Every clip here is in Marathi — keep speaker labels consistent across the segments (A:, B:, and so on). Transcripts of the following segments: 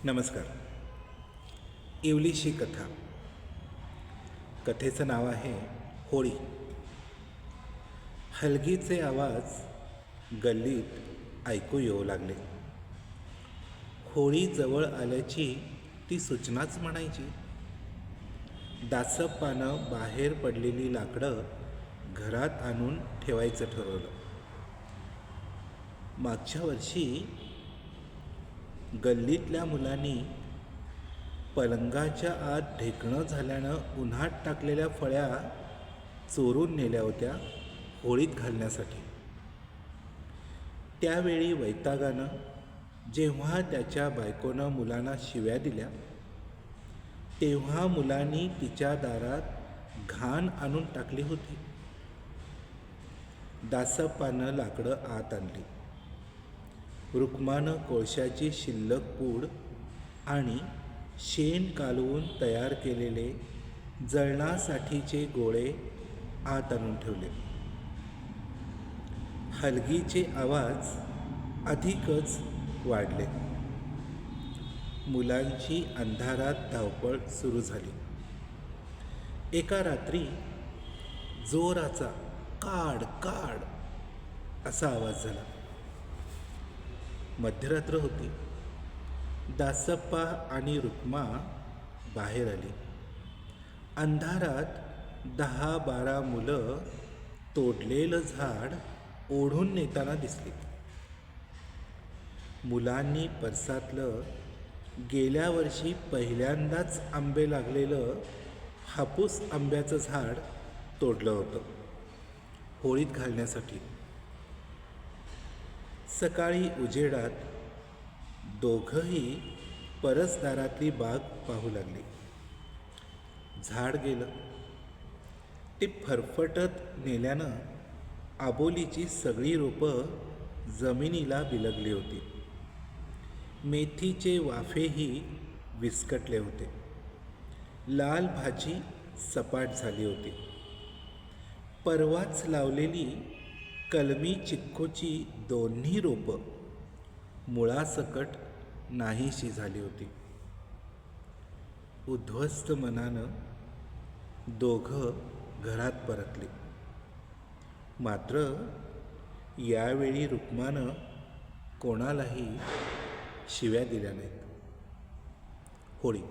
A: नमस्कार. इवलीशी कथा. कथेचं नाव आहे होळी. हलगीचे आवाज गल्लीत ऐकू येऊ लागले. होळी जवळ आल्याची ती सूचनाच म्हणायची. दासप्पानं बाहेर पडलेली लाकडं घरात आणून ठेवायचं ठरवलं. मागच्या वर्षी गल्लीतल्या मुलांनी पलंगाच्या आत ढेकणं झाल्यानं उन्हात टाकलेल्या फळ्या चोरून नेल्या होत्या होळीत घालण्यासाठी. त्यावेळी वैतागानं जेव्हा त्याच्या बायकोनं मुलांना शिव्या दिल्या तेव्हा मुलांनी तिच्या दारात घाण आणून टाकली होती. दासप्पानं लाकडं आत आणली. रुक्मानं कोळशाची शिल्लक पूड आणि शेण कालवून तयार केलेले जळणासाठीचे गोळे आत आणून ठेवले. हलगीचे आवाज अधिकच वाढले. मुलांची अंधारात धावपळ सुरू झाली. एका रात्री जोराचा काढ काढ असा आवाज झाला. मध्यरात्र होती. दासप्पा आणि रुक्मा बाहेर आली. अंधारात 10-12 मुलं तोडलेलं झाड ओढून नेताना दिसली. मुलांनी परसातलं गेल्या वर्षी पहिल्यांदाच आंबे लागलेलं हापूस आंब्याचं झाड तोडलं होतं होळीत घालण्यासाठी. सकाळी उजेडात दोघंही परसदारातली बाग पाहू लागली. झाड गेलं. ते फरफटत नेल्यानं आबोलीची सगळी रोपं जमिनीला बिलगली होती. मेथीचे वाफेही विस्कटले होते. लाल भाजी सपाट झाली होती. परवाच लावलेली कलमी चिक्कोची दोन्ही रोपं मुळासकट नाहीशी झाली होती. उद्ध्वस्त मनानं दोघं घरात परतले. मात्र यावेळी रुक्मानं कोणालाही शिव्या दिल्या नाहीत. होळी.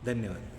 A: धन्यवाद.